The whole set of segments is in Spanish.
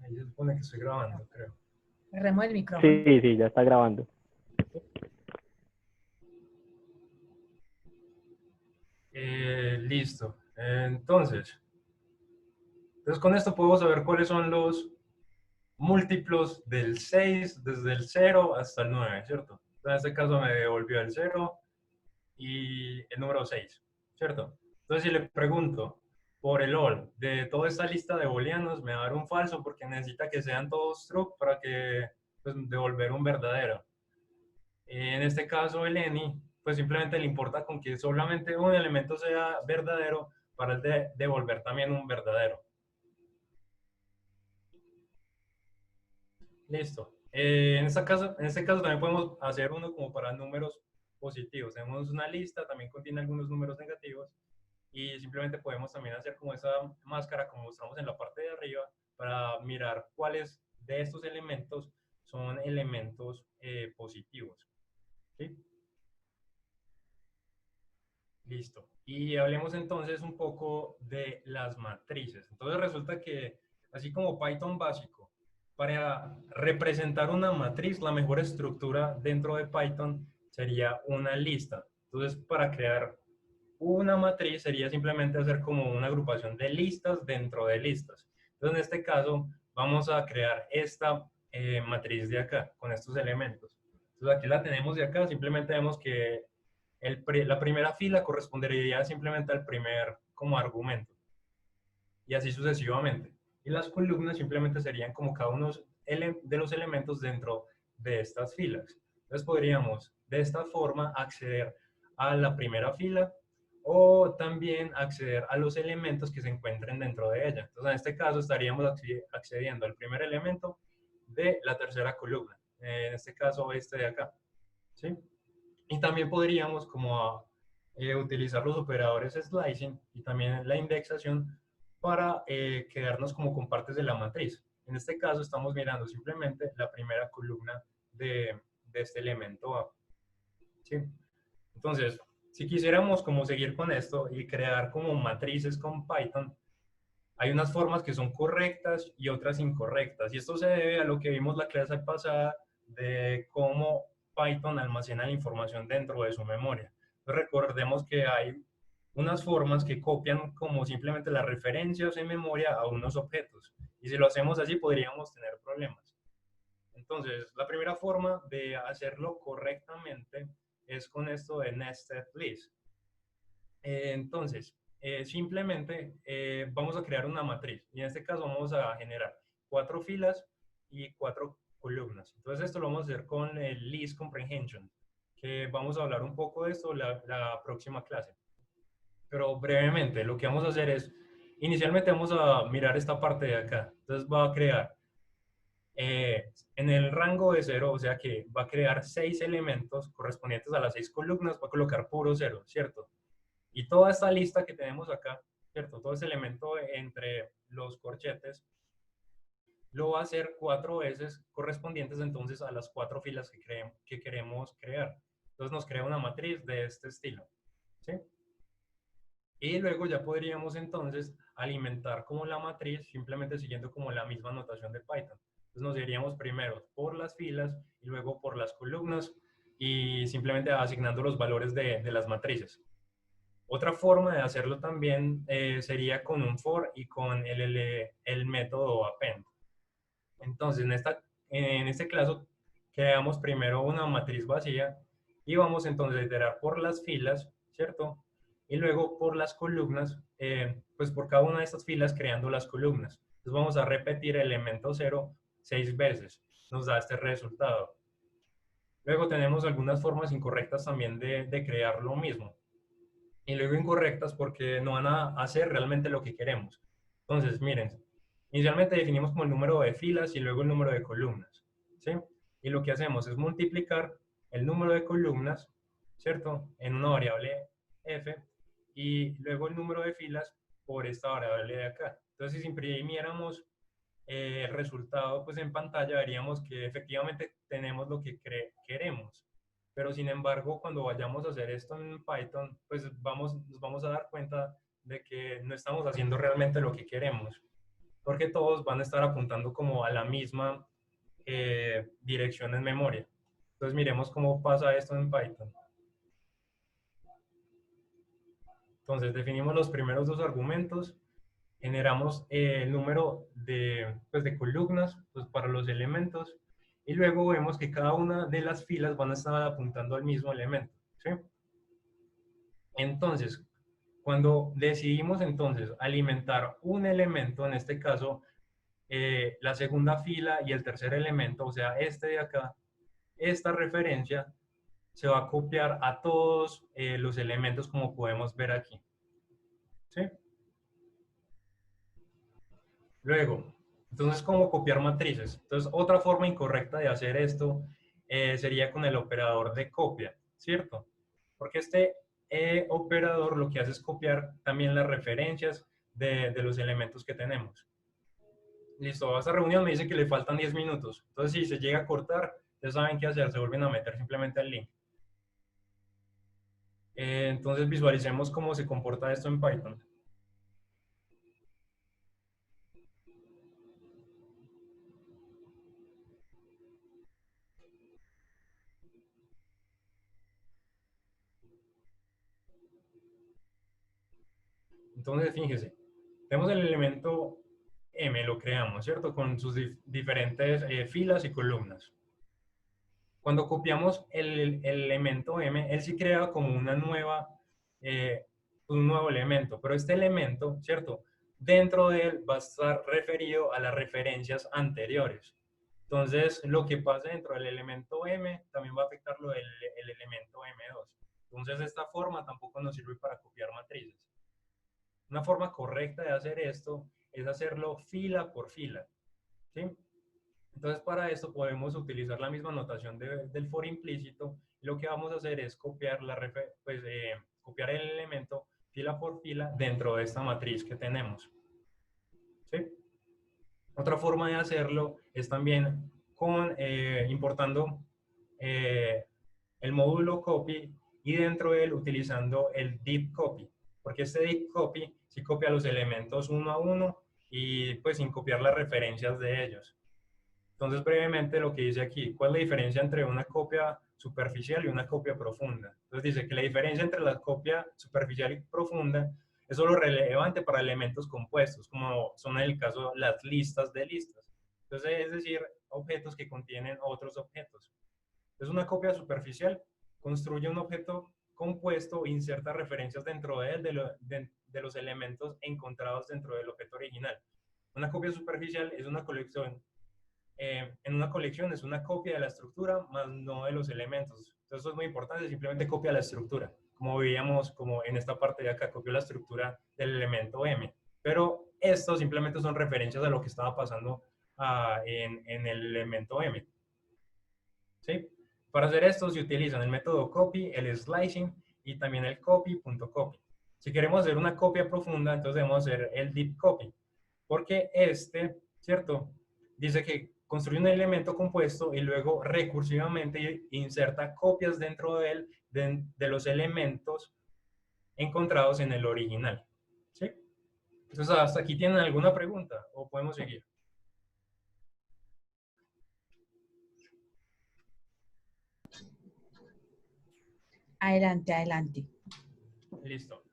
Ahí se supone que estoy grabando, creo. Agarremos el micrófono. Sí, sí, ya está grabando. Listo. Entonces con esto podemos saber cuáles son los múltiplos del 6 desde el 0 hasta el 9, ¿cierto? Entonces, en este caso me devolvió el 0 y el número 6, ¿cierto? Entonces si le pregunto por el all de toda esta lista de booleanos, me va a dar un falso porque necesita que sean todos true para que pues, devolver un verdadero. En este caso el any, pues simplemente le importa con que solamente un elemento sea verdadero para el de devolver también un verdadero. Listo. En este caso también podemos hacer uno como para números positivos. Tenemos una lista, también contiene algunos números negativos y simplemente podemos también hacer como esa máscara como mostramos en la parte de arriba para mirar cuáles de estos elementos son elementos positivos. ¿Sí? Listo. Y hablemos entonces un poco de las matrices. Entonces resulta que, así como Python básico, para representar una matriz, la mejor estructura dentro de Python sería una lista. Entonces, para crear una matriz sería simplemente hacer como una agrupación de listas dentro de listas. Entonces, en este caso, vamos a crear esta matriz de acá, con estos elementos. Entonces, aquí la tenemos de acá, simplemente vemos que la primera fila correspondería simplemente al primer como argumento y así sucesivamente. Y las columnas simplemente serían como cada uno de los elementos dentro de estas filas. Entonces podríamos de esta forma acceder a la primera fila o también acceder a los elementos que se encuentren dentro de ella. Entonces en este caso estaríamos accediendo al primer elemento de la tercera columna. En este caso este de acá. ¿Sí? Y también podríamos como utilizar los operadores slicing y también la indexación para quedarnos como con partes de la matriz. En este caso estamos mirando simplemente la primera columna de este elemento A. ¿Sí? Entonces, si quisiéramos como seguir con esto y crear como matrices con Python, hay unas formas que son correctas y otras incorrectas. Y esto se debe a lo que vimos la clase pasada de cómo Python almacena la información dentro de su memoria. Entonces, recordemos que hay unas formas que copian como simplemente las referencias en memoria a unos objetos. Y si lo hacemos así, podríamos tener problemas. Entonces, la primera forma de hacerlo correctamente es con esto de nested list. Entonces, simplemente vamos a crear una matriz y en este caso vamos a generar 4 filas y 4 columnas. Entonces esto lo vamos a hacer con el list comprehension, que vamos a hablar un poco de esto la próxima clase. Pero brevemente, lo que vamos a hacer es, inicialmente vamos a mirar esta parte de acá. Entonces va a crear en el rango de 0, o sea que va a crear 6 elementos correspondientes a las 6 columnas, va a colocar puro 0, ¿cierto? Y toda esta lista que tenemos acá, ¿cierto? Todo ese elemento entre los corchetes, lo va a hacer 4 veces correspondientes entonces a las 4 filas que queremos crear. Entonces nos crea una matriz de este estilo, ¿sí? Y luego ya podríamos entonces alimentar como la matriz simplemente siguiendo como la misma notación de Python. Entonces nos iríamos primero por las filas y luego por las columnas y simplemente asignando los valores de las matrices. Otra forma de hacerlo también sería con un for y con el método append. Entonces, en este caso, creamos primero una matriz vacía y vamos entonces a iterar por las filas, ¿cierto? Y luego por las columnas, pues por cada una de estas filas creando las columnas. Entonces vamos a repetir el elemento 0 6 veces. Nos da este resultado. Luego tenemos algunas formas incorrectas también de crear lo mismo y luego incorrectas porque no van a hacer realmente lo que queremos. Entonces, miren, inicialmente definimos como el número de filas y luego el número de columnas, ¿sí? Y lo que hacemos es multiplicar el número de columnas, ¿cierto? En una variable f y luego el número de filas por esta variable de acá. Entonces, si imprimiéramos el resultado pues en pantalla veríamos que efectivamente tenemos lo que queremos. Pero sin embargo, cuando vayamos a hacer esto en Python, pues nos vamos a dar cuenta de que no estamos haciendo realmente lo que queremos. porque todos van a estar apuntando como a la misma dirección en memoria. Entonces miremos cómo pasa esto en Python. Entonces definimos los primeros dos argumentos, generamos el número pues, de columnas pues, para los elementos, y luego vemos que cada una de las filas van a estar apuntando al mismo elemento, ¿sí? Entonces, cuando decidimos entonces alimentar un elemento, en este caso, la segunda fila y el tercer elemento, o sea, este de acá, esta referencia se va a copiar a todos los elementos como podemos ver aquí, ¿sí? Luego, entonces, ¿cómo copiar matrices? Entonces, otra forma incorrecta de hacer esto sería con el operador de copia, ¿cierto? Porque este operador lo que hace es copiar también las referencias de los elementos que tenemos. Listo, a esta reunión me dice que le faltan 10 minutos. Entonces, si se llega a cortar, ya saben qué hacer, se vuelven a meter simplemente al link. Entonces, visualicemos cómo se comporta esto en Python. Entonces, fíjense, tenemos el elemento M, lo creamos, ¿cierto? Con sus diferentes filas y columnas. Cuando copiamos el elemento M, él sí crea como una nueva, un nuevo elemento, pero este elemento, ¿cierto? Dentro de él va a estar referido a las referencias anteriores. Entonces, lo que pasa dentro del elemento M también va a afectar el elemento M2. Entonces, esta forma tampoco nos sirve para copiar matrices. Una forma correcta de hacer esto es hacerlo fila por fila, ¿sí? Entonces, para esto podemos utilizar la misma notación del for implícito. Lo que vamos a hacer es copiar, copiar el elemento fila por fila dentro de esta matriz que tenemos, ¿sí? Otra forma de hacerlo es también importando el módulo copy y dentro de él utilizando el deep copy, porque este deep copy sí copia los elementos uno a uno y pues sin copiar las referencias de ellos. Entonces, brevemente lo que dice aquí, ¿cuál es la diferencia entre una copia superficial y una copia profunda? Entonces dice que la diferencia entre la copia superficial y profunda es solo relevante para elementos compuestos, como son en el caso las listas de listas. Entonces, es decir, objetos que contienen otros objetos. Es una copia superficial, construye un objeto compuesto e inserta referencias dentro de él de los elementos encontrados dentro del objeto original. Una copia superficial es una colección en una colección es una copia de la estructura, más no de los elementos. Entonces eso es muy importante, simplemente copia la estructura. Como veíamos, como en esta parte de acá, copió la estructura del elemento M. Pero esto simplemente son referencias a lo que estaba pasando en el elemento M. ¿Sí? Para hacer esto se utilizan el método copy, el slicing y también el copy.copy. Si queremos hacer una copia profunda, entonces debemos hacer el deep copy. Porque ¿cierto? Dice que construye un elemento compuesto y luego recursivamente inserta copias dentro de él de los elementos encontrados en el original. ¿Sí? Entonces, ¿hasta aquí tienen alguna pregunta o podemos seguir? Adelante, adelante. Listo.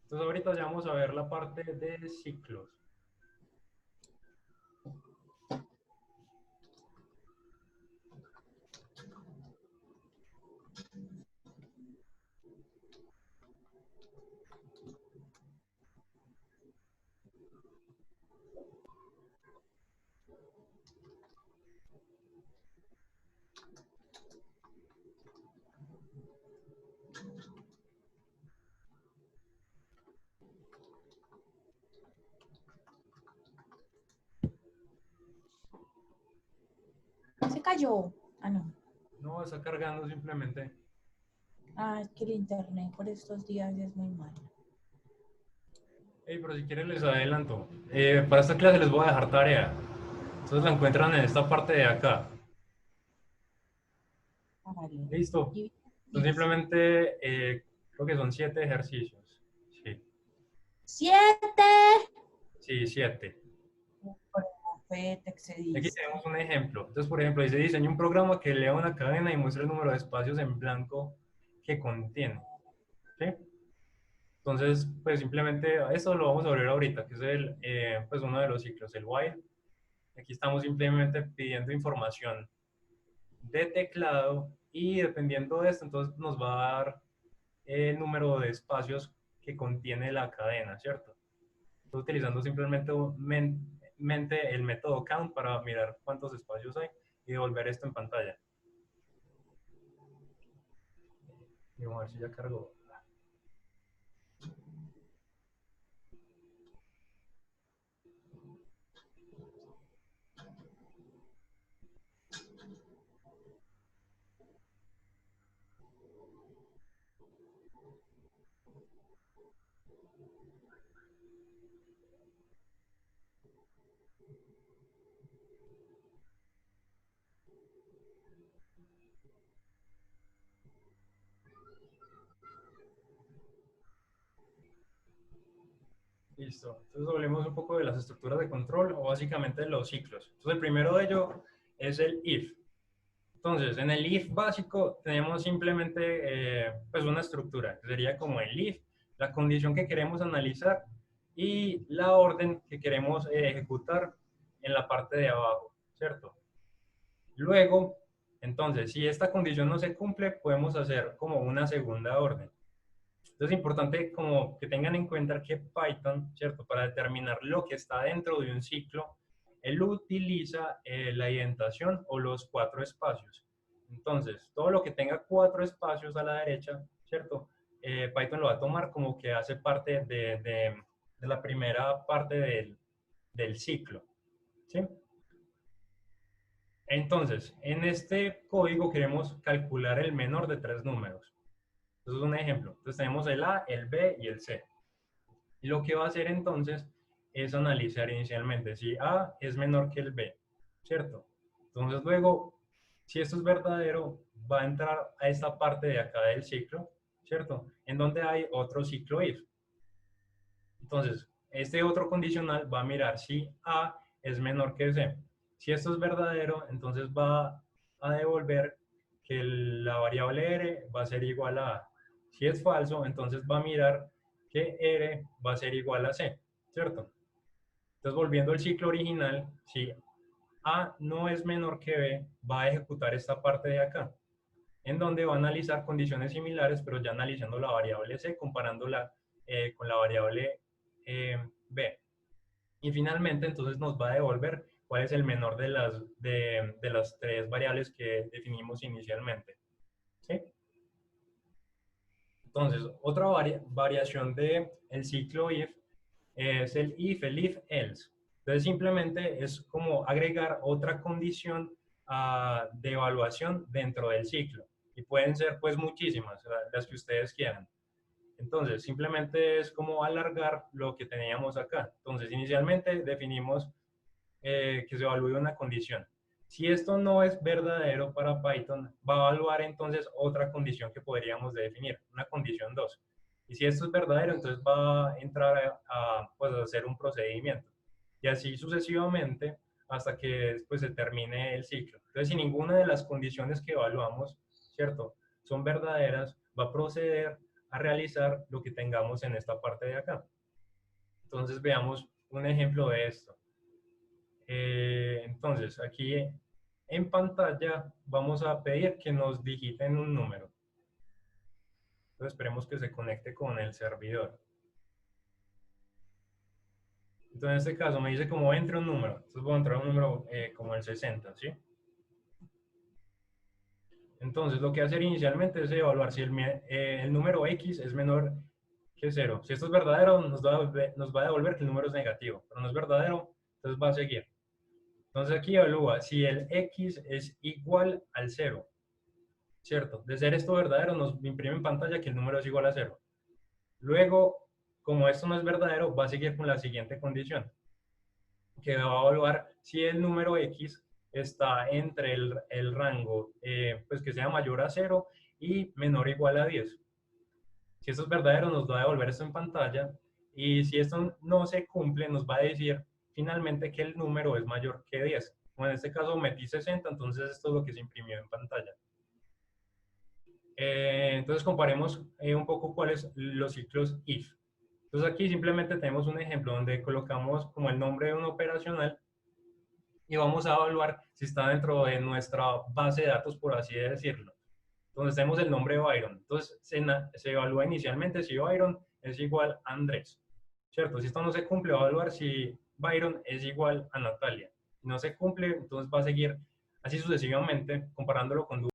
Entonces, ahorita ya vamos a ver la parte de ciclos. Se cayó. Ah, no. No, está cargando simplemente. Ah, es que el internet por estos días es muy malo. Hey, pero si quieren les adelanto. Para esta clase les voy a dejar tarea. Entonces la encuentran en esta parte de acá. Ah, vale. Listo. Y- Son simplemente, creo que son 7 ejercicios. Sí, ¡7! sí, 7. te Aquí excediste. tenemos un ejemplo. Entonces, por ejemplo, dice diseña un programa que lea una cadena y muestre el número de espacios en blanco que contiene. ¿Sí? Entonces, pues simplemente esto lo vamos a ver ahorita, que es pues uno de los ciclos, el while. Aquí estamos simplemente pidiendo información de teclado y dependiendo de esto, entonces nos va a dar el número de espacios que contiene la cadena, ¿cierto? Estoy utilizando simplemente el método count para mirar cuántos espacios hay y devolver esto en pantalla. Y vamos a ver si ya cargó. Listo. Entonces hablemos un poco de las estructuras de control o básicamente de los ciclos. Entonces el primero de ellos es el if. Entonces en el if básico tenemos simplemente pues una estructura, que sería como el if, la condición que queremos analizar y la orden que queremos ejecutar en la parte de abajo, ¿cierto? Luego, entonces, si esta condición no se cumple, podemos hacer como una segunda orden. Entonces es importante como que tengan en cuenta que Python, ¿cierto? Para determinar lo que está dentro de un ciclo, él utiliza la indentación o los 4 espacios. Entonces, todo lo que tenga 4 espacios a la derecha, ¿cierto? Python lo va a tomar como que hace parte de la primera parte del ciclo, ¿sí? Entonces, en este código queremos calcular el menor de 3 números. Entonces, un ejemplo. Entonces, tenemos el A, el B y el C. Y lo que va a hacer entonces es analizar inicialmente si A es menor que el B, ¿cierto? Entonces, luego, si esto es verdadero, va a entrar a esta parte de acá del ciclo, ¿cierto? En donde hay otro ciclo if. Entonces, este otro condicional va a mirar si A es menor que C. Si esto es verdadero, entonces va a devolver que la variable R va a ser igual a A. Si es falso, entonces va a mirar que R va a ser igual a C, ¿cierto? Entonces, volviendo al ciclo original, si A no es menor que B, va a ejecutar esta parte de acá, en donde va a analizar condiciones similares, pero ya analizando la variable C, comparándola con la variable B. Y finalmente, entonces nos va a devolver cuál es el menor de las 3 variables que definimos inicialmente. ¿Sí? Entonces, otra variación del ciclo if es el if-else. Entonces, simplemente es como agregar otra condición de evaluación dentro del ciclo. Y pueden ser pues muchísimas, las que ustedes quieran. Entonces, simplemente es como alargar lo que teníamos acá. Entonces, inicialmente definimos que se evalúe una condición. Si esto no es verdadero para Python, va a evaluar entonces otra condición que podríamos definir, una condición 2. Y si esto es verdadero, entonces va a entrar pues, a hacer un procedimiento. Y así sucesivamente hasta que pues, se termine el ciclo. Entonces, si ninguna de las condiciones que evaluamos, ¿cierto?, son verdaderas, va a proceder a realizar lo que tengamos en esta parte de acá. Entonces, veamos un ejemplo de esto. Entonces, aquí en pantalla vamos a pedir que nos digiten un número. Entonces, esperemos que se conecte con el servidor. Entonces, en este caso me dice como entre un número. Entonces, voy a entrar un número como el 60, ¿sí? Entonces, lo que hacer inicialmente es evaluar si el número X es menor que 0. Si esto es verdadero, nos va a devolver que el número es negativo. Pero no es verdadero, entonces va a seguir. Entonces, aquí evalúa si el X es igual al 0. ¿Cierto? De ser esto verdadero, nos imprime en pantalla que el número es igual a 0. Luego, como esto no es verdadero, va a seguir con la siguiente condición, que va a evaluar si el número X está entre el rango pues que sea mayor a 0 y menor o igual a 10. Si esto es verdadero, nos va a devolver esto en pantalla. Y si esto no se cumple, nos va a decir finalmente que el número es mayor que 10. Como en este caso metí 60, entonces esto es lo que se imprimió en pantalla. Entonces comparemos un poco cuáles los ciclos if. Entonces aquí simplemente tenemos un ejemplo donde colocamos como el nombre de un operacional y vamos a evaluar si está dentro de nuestra base de datos, por así decirlo. Entonces tenemos el nombre de Byron. Entonces se evalúa inicialmente si Byron es igual a Andrés, ¿cierto? Si esto no se cumple, va a evaluar si Byron es igual a Natalia. Si no se cumple, entonces va a seguir así sucesivamente, comparándolo con